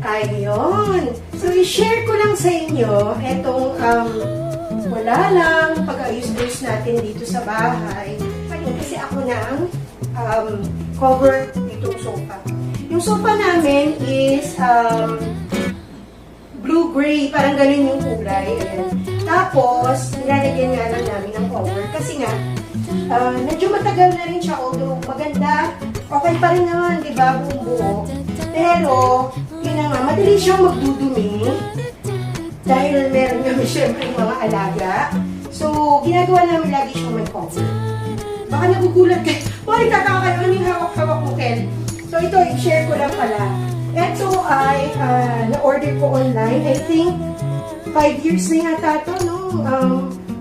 Ayun. So, i-share ko lang sa inyo itong wala lang pag-ayos-ayos natin dito sa bahay. Kasi ako ng cover ditong sofa. Yung sofa namin is blue-gray. Parang ganun yung kulay. Ayan. Tapos, nilalagyan nga lang namin ng cover. Kasi nga, medyo matagal na rin siya. Although maganda, okay pa rin naman, di ba, buong buo. Pero, yun na nga, madali siyang magdudumi. Dahil meron kami syempre yung mga alaga. So, ginagawa namin lagi siyang may cover. Baka nagugulat kayo. Hoy, kakakayo, ano yung hawak-hawak mo, Ken? So, ito, i-share ko lang pala. Ito ay na-order ko online. I think 5 years na yata ito, no?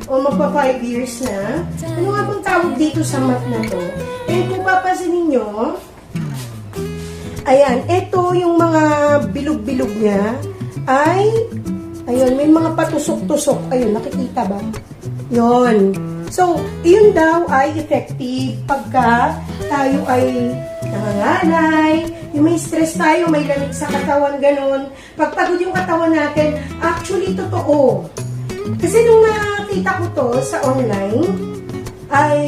O magpa 5 years na. Ano nga bang tawag dito sa mat na to? And kung papasanin nyo, ayan, ito yung mga bilog-bilog niya ay, ayun, may mga patusok-tusok. Ayun, nakikita ba? Yun. So, yun daw ay effective pagka tayo ay nangangalay, yung may stress tayo, may lamig sa katawan, ganun. Pag pagod yung katawan natin, actually, totoo. Kasi nung nakita ko to sa online, ay,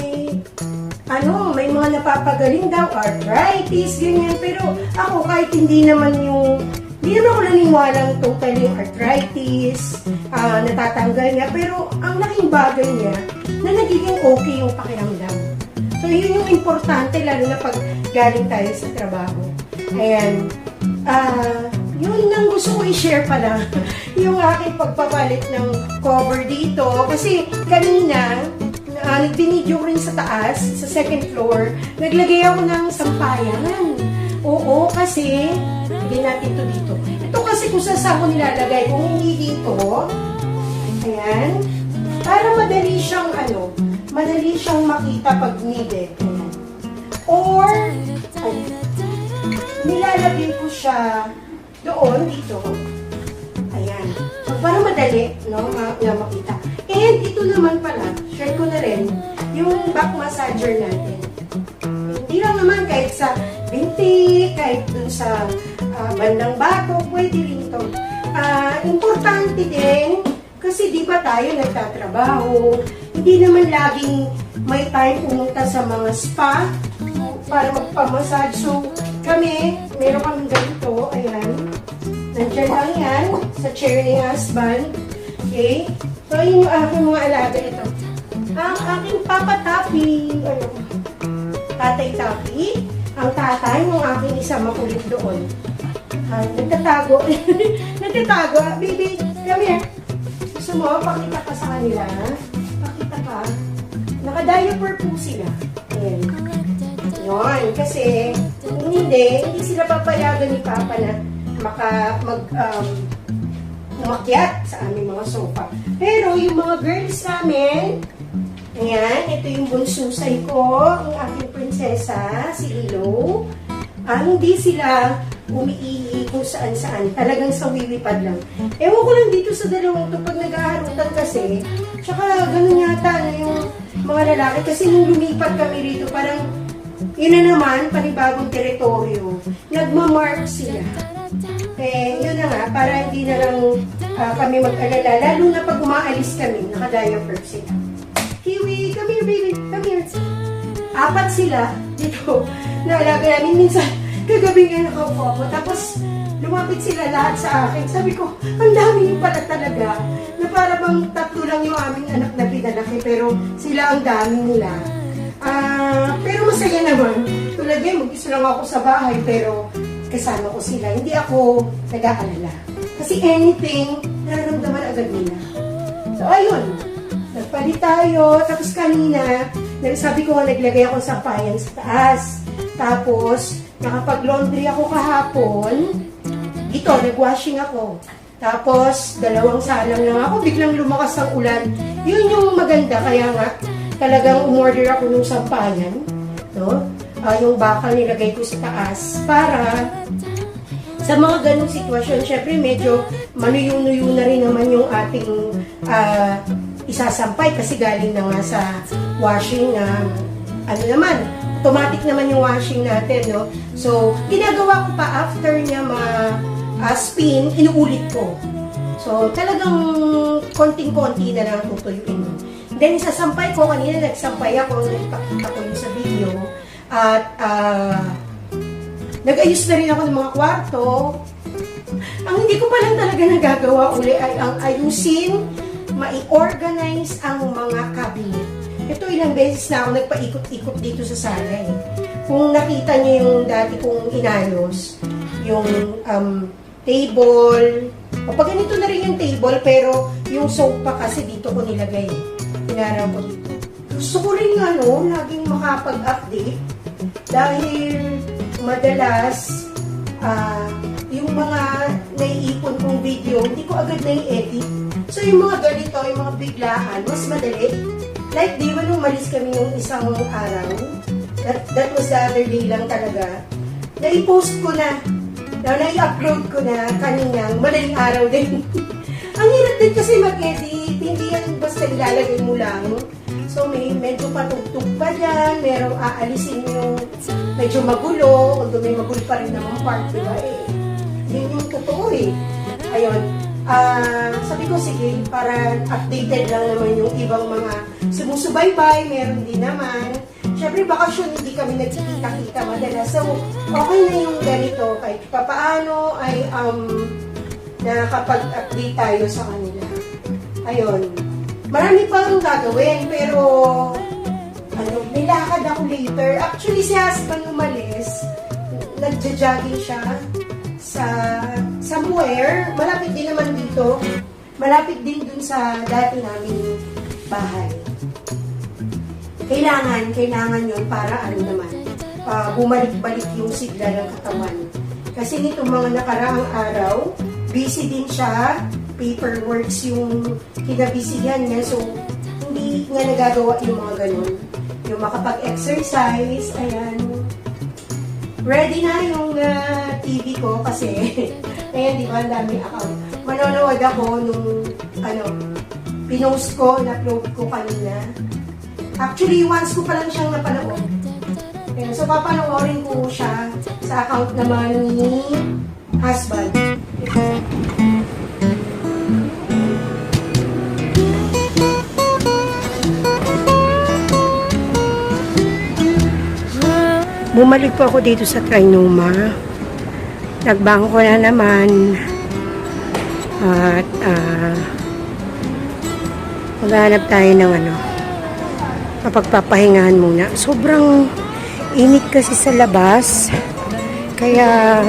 may mga napapagaling daw, arthritis, ganyan. Pero ako, kahit hindi naman ako naniniwalang totally yung arthritis, natatanggal niya. Pero ang laking bagay niya, na nagiging okay yung pakiramdam. So, yun yung importante, lalo na pag galing tayo sa trabaho. Ayan. Yun ang gusto ko i-share pala, yung aking pagpapalit ng cover dito. Kasi kanina, nagbinidyo rin sa taas, sa second floor, naglagay ako ng sampayan. Oo, kasi, hindi natin ito dito. Ito kasi kung saan ko nilalagay, kung hindi dito, ayan, para madali siyang makita pag needed. Ayan. Or, nilalagay ko siya doon, dito. Ayan. So, para madali, no, makita. And ito naman pala, share ko na rin, yung back massager natin. Hindi lang naman kahit sa binti, kahit dun sa bandang bato, pwede rin ito. Importante din, kasi di ba tayo nagtatrabaho, hindi naman laging may time pumunta sa mga spa para magpamassage. So, meron kami ganito, ayan. Nandiyan lang yan, sa chair ni husband. Okay? So, yun yung aking mga alaga ito. Ang aking Papa Tappy, Tatay Tappy, ang tatay ng aking isa makulit doon. Nagtatago. Nagtatago. Baby, come here. Gusto mo, pakita ka sa kanila. Pakita ka. Naka-diaper po sila. Ayan. Yun. Kasi, hindi sila papayagan ni Papa na umakyat sa aming mga sofa. Pero yung mga girls namin, ayan, ito yung bunsusay ko, ang aking prinsesa, si Ilo. Hindi sila umiihi kung saan-saan. Talagang sa wiwipad lang. Ewan ko lang dito sa dalawang to, pag nag-aarutan kasi, tsaka ganun yata na yung mga lalaki. Kasi nung lumipat kami rito, parang yun na naman, panibagong teritoryo. Nagmamark sila. Yun na nga, para hindi na lang kami mag-alala. Lalo na pag umaalis kami, naka-diaper sila. Kiwi, come here baby, come here. 4 sila dito. Naalaga namin minsan, kagabi nga nakaupo ako. Tapos, lumapit sila lahat sa akin. Sabi ko, ang dami yung pala talaga. Na para bang 3 lang yung aming anak na pinalaki. Pero sila ang dami nila. Pero masaya naman. Tulad yan, mag-isa lang ako sa bahay. Pero kasama ko sila. Hindi ako nag-aalala. Kasi anything, nararamdaman agad nila. So, ayun. Nagpalit tayo. Tapos kanina, sabi ko nga, naglagay ako sa sampayan sa taas. Tapos, nakapag-laundry ako kahapon. Ito, nag-washing ako. Tapos, 2 salang lang ako. Biglang lumakas ang ulan. Yun yung maganda. Kaya nga, talagang umorder ako ng sampayan. no? Yung bakal nilagay ko sa taas para sa mga ganong sitwasyon, syempre medyo manuyo-nuyo na rin naman yung ating isasampay kasi galing na nga sa washing na ano naman, automatic naman yung washing natin, no? So, ginagawa ko pa after niya spin, inuulit ko. So, talagang konting-konti na lang tutuyuin mo. Then, isasampay ko, kanina nagsampay ako, nagpakita ko yung sa video, at nag-ayos na rin ako ng mga kwarto. Ang hindi ko pa lang talaga nagagawa uli ay ang ayusin, mai-organize ang mga cabinet. Ito ilang beses na ako nagpaikot-ikot dito sa sala eh. Kung nakita niyo yung dati kong inayos, yung table, o pag ganito na rin yung table, pero yung sofa kasi dito ko nilagay eh. Pinaraw ko dito. Gusto ko rin laging makapag-update dahil madalas yung mga naiipon kong video, hindi ko agad na-edit. So yung mga ganito, yung mga biglaan, mas madali. Like, di ba nung malis kami yung isang araw, that was the other day lang talaga, na-post ko na, na-upload ko na kaninang madaling araw din. Ang hirap din kasi mag-edit, hindi yan basta ilalagay mo lang. So, medyo patugtog pa dyan, merong aalisin yung medyo magulo, although may magulo pa rin naman part, di ba yun yung totoo eh. Ayun. Sabi ko, sige, para updated lang naman yung ibang mga sumusubaybay, meron din naman. Siyempre, bakasyon, hindi kami nagkikita-kita madalas. So, okay na yung ganito. Kahit papaano ay nakakapag-update tayo sa kanila. Ayun. Marami pang gagawin, pero nilakad ako later. Actually, si husband umalis. Nagja-jogging siya sa somewhere. Malapit din naman dito. Malapit din dun sa dati naming bahay. Kailangan yun para naman, bumalik-balik yung sigla ng katawan. Kasi nitong mga nakaraang araw, busy din siya, paperworks yung kinabisihan niya, so hindi nga nagagawa yung mga ganun. Yung makapag-exercise, ayan. Ready na yung TV ko kasi, ayan, di ba, ang daming account. Manonood ako nung, pinost ko, na-upload ko kanina. Actually, once ko pa lang siyang napanood. Ayan, so, papanoorin ko siya sa account naman ni husband. Bumalik po ako dito sa Trinoma. Nagbango ko na naman. At, maghanap tayo ng mapagpapahingahan muna. Sobrang init kasi sa labas. Kaya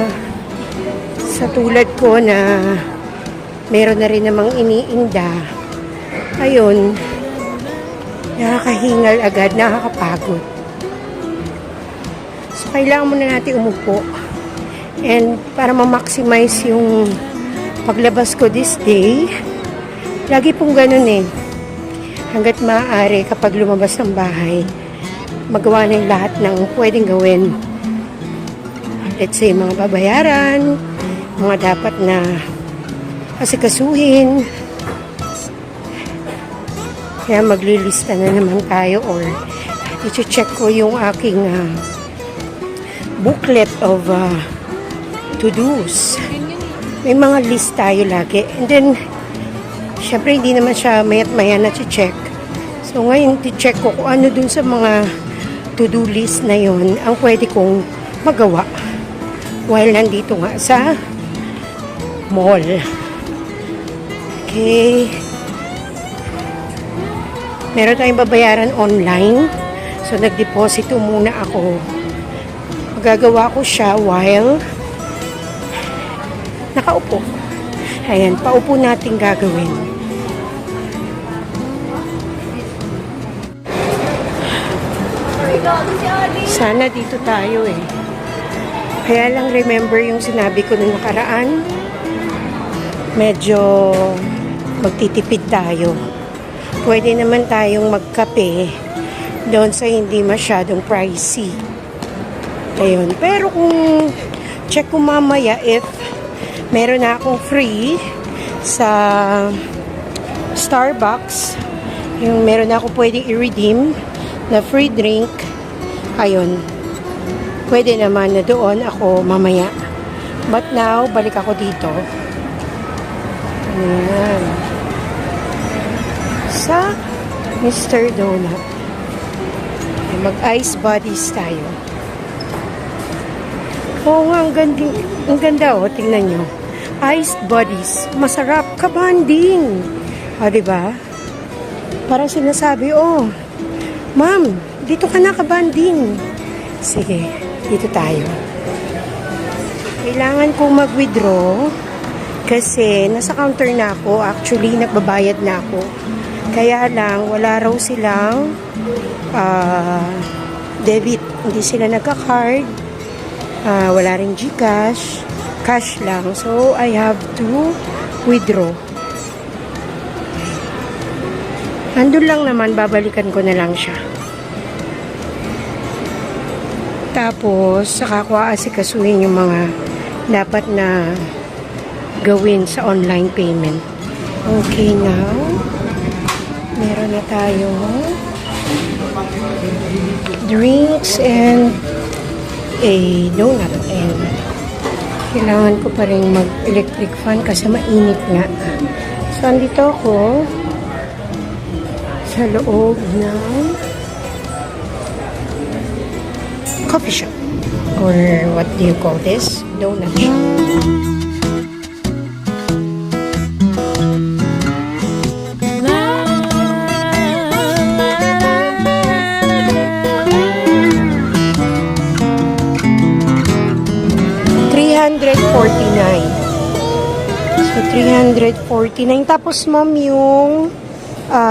sa tulad ko na meron na rin namang iniinda. Ayun, nakakahingal agad, nakakapagod. So, kailangan muna natin umupo. And para ma-maximize yung paglabas ko this day, lagi pong ganun eh. Hanggat maaari kapag lumabas ng bahay, magawa na yung lahat ng pwedeng gawin. Let's say, mga babayaran, mga dapat na asikasuhin. Kaya maglilista na naman tayo or i-check ko yung aking booklet of to-dos. May mga list tayo lagi. And then, syempre hindi naman siya mayat-maya na check. So ngayon, i-check ko kung ano dun sa mga to-do list na yon ang pwede kong magawa while nandito nga sa mall. Okay. Meron tayong babayaran online. So nagdeposito muna ako. Magagawa ko siya while nakaupo. Ayan, paupo natin gagawin. Sana dito tayo eh. Kaya lang remember yung sinabi ko nung nakaraan. Medyo magtitipid tayo. Pwede naman tayong magkape doon sa hindi masyadong pricey. Ayun. Pero kung check ko mamaya if meron na akong free sa Starbucks, yung meron na ako pwedeng i-redeem na free drink, ayun, pwede naman na doon ako mamaya. But now, balik ako dito. Ayan. Sa Mr. Donut. Mag-ice bodies tayo. Oo nga, ang ganda oh, tingnan nyo. Iced bodies. Masarap, kabanding. O, diba? Parang sinasabi, oh, ma'am, dito ka na kabanding. Sige, dito tayo. Kailangan kong mag-withdraw kasi nasa counter na ako. Actually, nagbabayad na ako. Kaya lang, wala raw silang debit. Hindi sila nagka-card. Wala rin GCash. Cash lang. So, I have to withdraw. Andun lang naman, babalikan ko na lang siya. Tapos, saka ko aasikasuhin yung mga dapat na gawin sa online payment. Okay, now, meron na tayo drinks and a donut. And kailangan ko pa rin mag-electric fan kasi mainit nga. So, andito ako sa loob ng coffee shop. Or what do you call this? Donut shop. So, 349. Tapos, ma'am, yung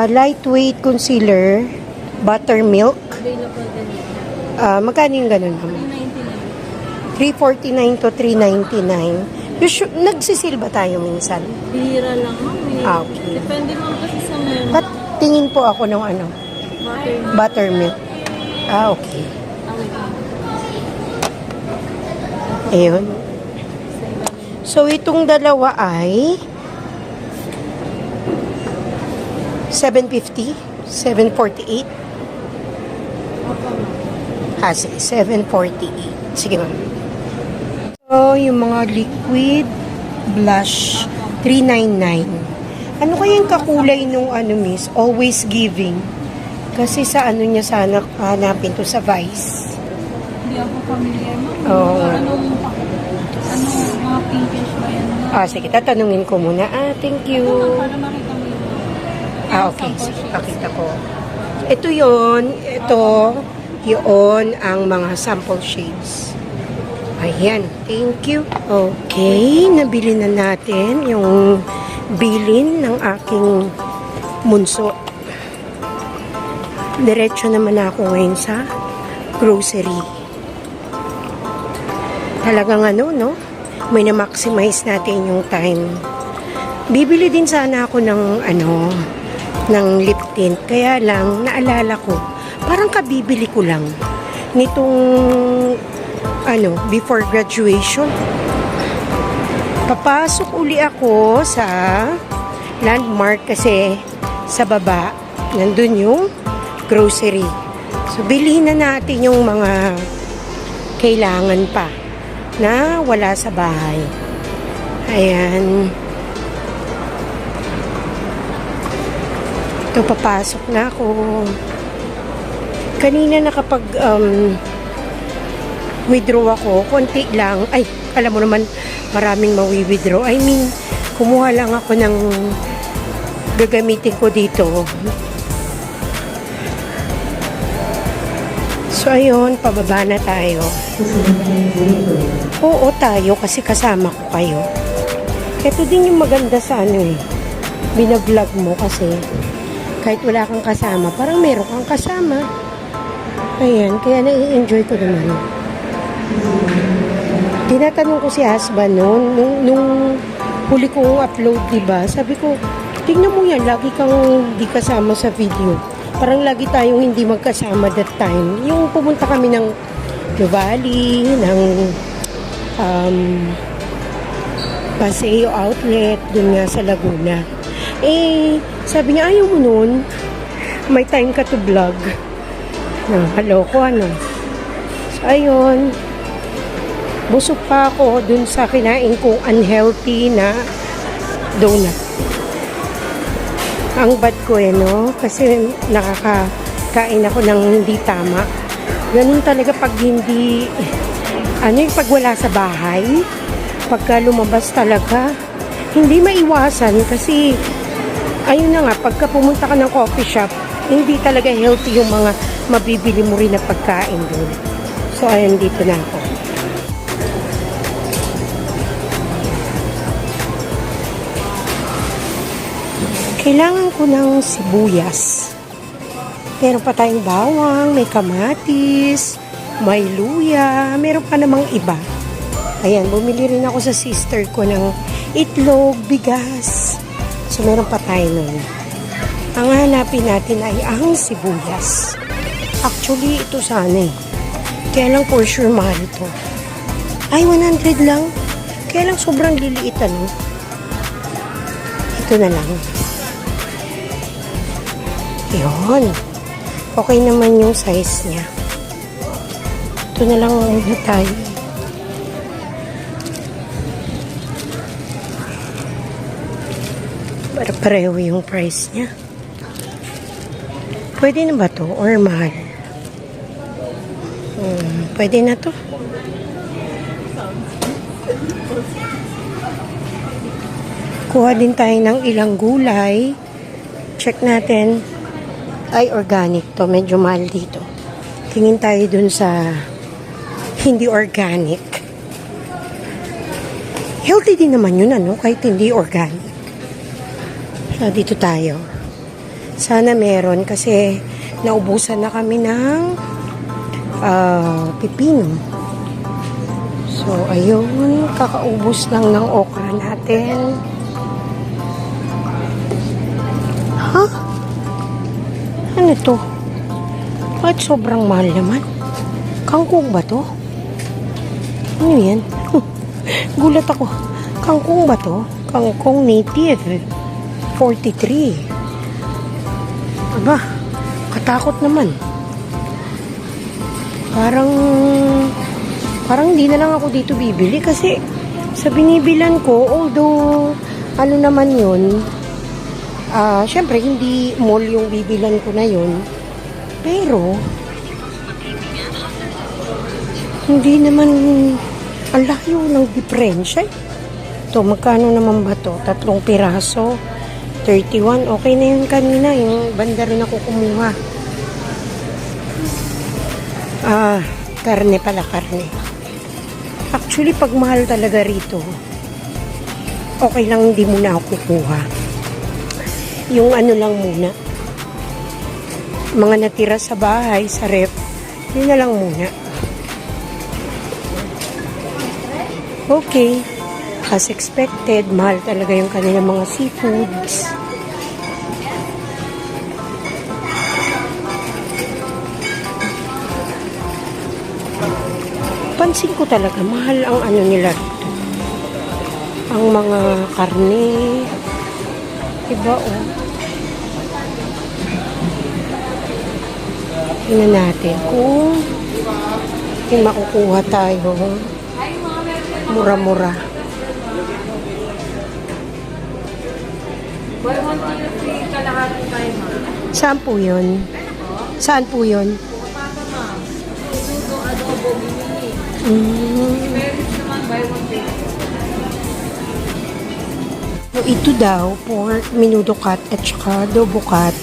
lightweight concealer, buttermilk. Magkano yung ganun, ma'am? 349 to 399. Nagsisil ba tayo minsan? Bihira lang, ma'am. Okay. Depende mo kasi sa menu. At tingin po ako ng ano? Buttermilk. Okay. Ayun. So, itong dalawa ay 750, 748. Sige, 748. Sige, ma'am. So, yung mga liquid blush, 399. Ano kaya yung kakulay nung ano, miss? Always Giving. Kasi sa ano niya sana hanapin to sa Vice. Hindi ako familiar, ma'am. Oo. Anong mga pinkish ba yan? Sige, tatanungin ko muna. Thank you. Para makita mo yun. Okay, pakita ko. Ito yon, ito, yun ang mga sample shades. Ayan, thank you. Okay, nabili na natin yung bilin ng aking munso. Diretso naman ako ngayon sa grocery. Talagang ano, no? May na-maximize natin yung time. Bibili din sana ako ng ng lip tint. Kaya lang, naalala ko, parang kabibili ko lang nitong before graduation. Papasok uli ako sa Landmark kasi sa baba, nandun yung grocery. So, bilhin na natin yung mga kailangan pa na wala sa bahay. Ayan. Ito, papasok na ako. Kanina nakapag withdraw ako, konti lang. Ay, alam mo naman, maraming mawi-withdraw. I mean, kumuha lang ako ng gagamitin ko dito. So, ayun, pababa na tayo. Oo, tayo kasi kasama ko kayo. Ito din yung maganda sa binavlog mo kasi kahit wala kang kasama, parang meron kang kasama. Ayan, kaya nai-enjoy ko naman. Tinatanong ko si husband nung huli kong upload, diba? Sabi ko, tingnan mo yan, lagi kang di kasama sa video. Parang lagi tayong hindi magkasama that time. Yung pumunta kami ng Nuvali, ng Paseo Outlet, dun nga sa Laguna. Eh, sabi niya, ayaw mo nun. May time ka to vlog. Haloko, ano. So, ayun. Busog pa ako dun sa kinain kong unhealthy na donut. Ang bad ko no? Kasi nakakain ako ng hindi tama. Ganun talaga pag hindi, yung pag wala sa bahay, pagka lumabas talaga, hindi maiwasan kasi, ayun na nga, pagka pumunta ka ng coffee shop, hindi talaga healthy yung mga mabibili mo rin na pagkain doon. So, ayun, dito na ako. Kailangan ko ng sibuyas. Meron pa tayong bawang, may kamatis, may luya, meron pa namang iba. Ayan, bumili rin ako sa sister ko ng itlog, bigas. So, meron pa tayo nun. Ang hanapin natin ay ang sibuyas. Actually, ito sana eh. Kaya lang for sure mahal ito. Ay, 100 lang. Kaya lang sobrang liliit ano. Ito na lang. Yun. Okay naman yung size niya. Ito na lang muna tayo. Para pareho yung price niya. Pwede na ba to? Or mahal? Pwede na to. Kuha din tayo ng ilang gulay. Check natin. Ay, organic to. Medyo mahal dito. Tingin tayo dun sa hindi organic. Healthy din naman yun, ano? Kahit hindi organic. So, dito tayo. Sana meron kasi naubusan na kami ng pipino. So, ayun. Kakaubos lang ng okra natin. Huh? Ano to? Bakit sobrang mahal naman? Kangkong ba to? Ano yan? Gulat ako. Kangkong ba to? Kangkong native. 43. Aba, katakot naman. Parang hindi na lang ako dito bibili kasi sa binibilan ko, although ano naman yun, syempre hindi mall yung bibilan ko na yun, pero hindi naman ang laki ng diferensya. Ito, magkano naman ba to? 3 piraso 31, okay na yun kanina, yung banda rin ako kumuha. Karne pala, karne. Actually, pag mahal talaga rito, okay lang hindi muna ako kukuha. Yung ano lang muna, mga natira sa bahay, sa ref, yun na lang muna. Okay. As expected, mahal talaga yung kanilang mga seafoods. Pansin ko talaga, mahal ang ano nila rito. Ang mga karne. Iba oh. Tingnan natin kung makukuha tayo. Mura-mura. Buy one kilo free kalahati tayo, ma'am. Saan po yun? Saan po yun? Papa, ma'am. Isuto, adobo, bimini. Meron naman, buy one kilo. So, ito daw, pork, menudo cut, at saka adobo cut,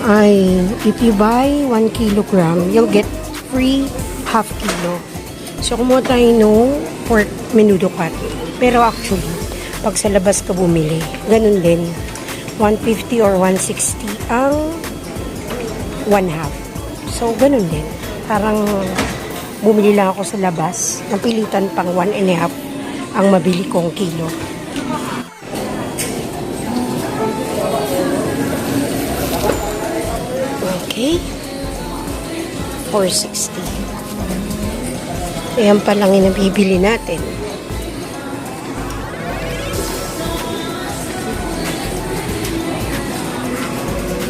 ay, if you buy 1 kilogram, you'll get free half kilo. So, kumuha tayo ng pork menudo cut. Pero actually, pag sa labas ka bumili, ganun din. 150 or 160 ang 1 half. So, ganun din. Parang bumili lang ako sa labas. Napilitan pang 1 and a half ang mabili kong kilo. Okay? 460. Ayan pa lang yung nabibili natin.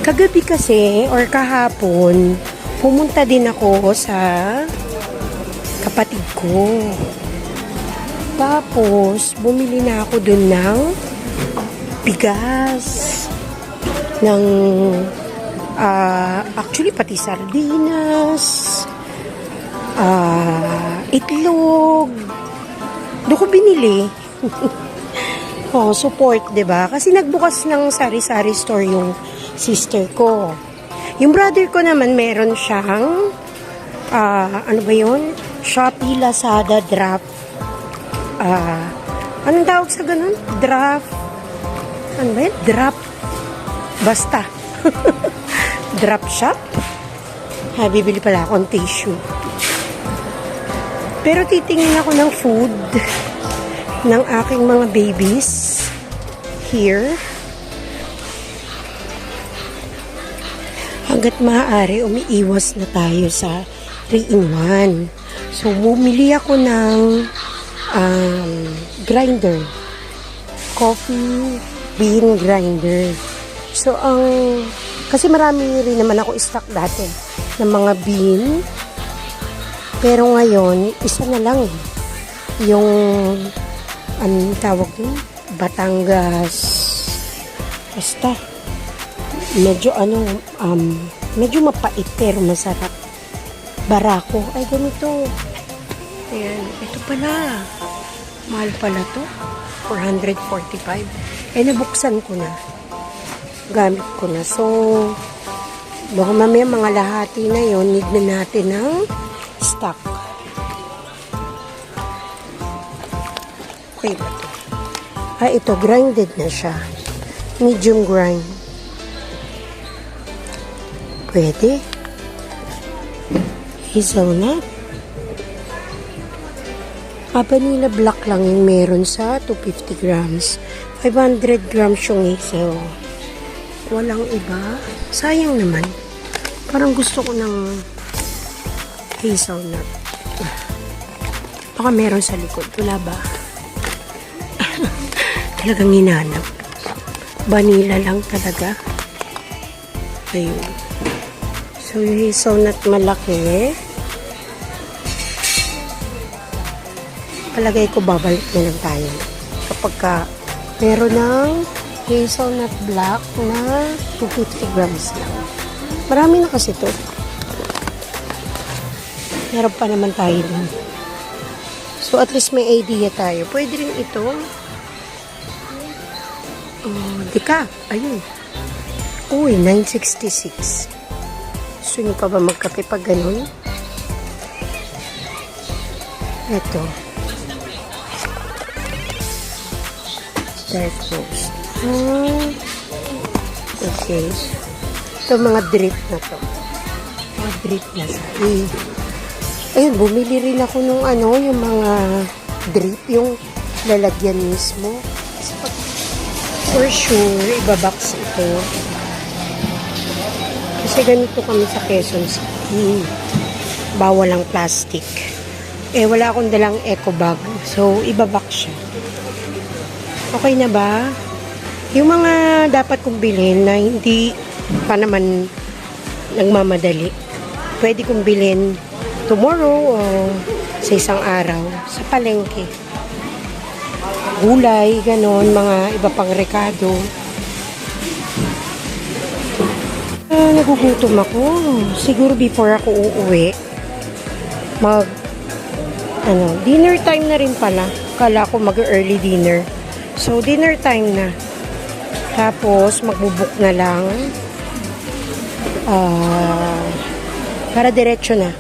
Kagabi kasi, or kahapon, pumunta din ako sa kapatid ko. Tapos, bumili na ako dun ng bigas. Actually, pati sardinas, itlog. Doon ko binili. Oh, support, 'di ba? Kasi nagbukas ng sari-sari store yung sister ko. Yung brother ko naman meron siyang ano ba 'yon? Shopee, Lazada, Draft. Anong tawag sa ganun? Draft. Ano ba 'yan? Draft. Basta. Draft shop. Bibili pala akong tissue. Pero titingin ako ng food ng aking mga babies here. Hanggat maaari, umiiwas na tayo sa 3-in-1. So, bumili ako ng grinder. Coffee bean grinder. So, kasi marami rin naman ako stock dati ng mga bean. Pero ngayon, isa na lang eh. Yung, anong tawag yun? Batangas. Basta. Medyo medyo mapait pero masarap. Barako. Ay, ganito. Ayan. Ito pala. Mahal pala to. 445. Nabuksan ko na. Gamit ko na. So, baka mamaya mga lahati na yon, need na natin ng stock. Okay ba ito? Ito, grinded na siya. Medium grind. Pwede. Hazelnut. Vanilla black lang yung meron sa 250 grams. 500 grams yung hazel. Walang iba. Sayang naman. Parang gusto ko ng hazelnut. Baka meron sa likod. Wala ba? Talagang hinanap. Vanilla lang talaga. Ayun. So, yung hazelnut malaki. Palagay ko babalik na lang tayo. Kapag meron ng hazelnut black na 250 grams lang. Marami na kasi to. Meron pa naman tayo dun. So, at least may idea tayo. Pwede rin ito. Decaf. Ayun. Uy, 966. Gusto nyo pa ba magkape pag ganun? Ito. Dark roast. Okay. Ito mga drip na to. Mga drip na sa ayun, bumili rin ako nung yung mga drip, yung lalagyan mismo. For sure, ibabox ito. Kasi ganito kami sa Quezon City. Bawal ang plastic. Wala akong dalang eco bag. So, ibabox siya. Okay na ba? Yung mga dapat kong bilhin na hindi pa naman nagmamadali, pwede kong bilhin tomorrow o sa isang araw sa palengke. Gulay, ganon, mga iba pang rekado. Nagugutom ako. Siguro before ako uuwi, dinner time na rin pala. Kala ko mag-early dinner. So, dinner time na. Tapos, magbubuk na lang. Para diretso na.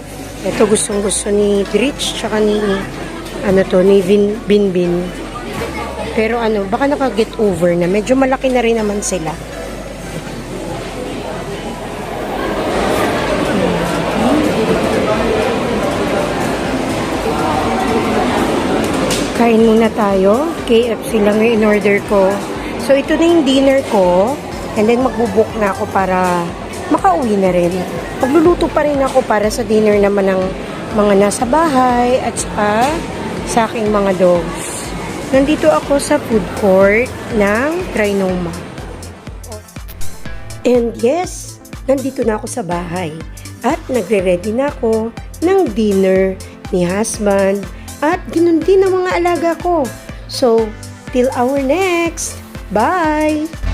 Ito gustong-gusto ni Dritch, tsaka ni Binbin. Pero baka naka-get over na. Medyo malaki na rin naman sila. Kain muna tayo. KFC lang yung in-order ko. So, ito na yung dinner ko. And then, magbubuk na ako para makauwi na rin. Magluluto pa rin ako para sa dinner naman ng mga nasa bahay at sa aking mga dogs. Nandito ako sa food court ng Trinoma. And yes, nandito na ako sa bahay at nagre-ready na ako ng dinner ni husband at ganoon din ang mga alaga ko. So, till our next. Bye!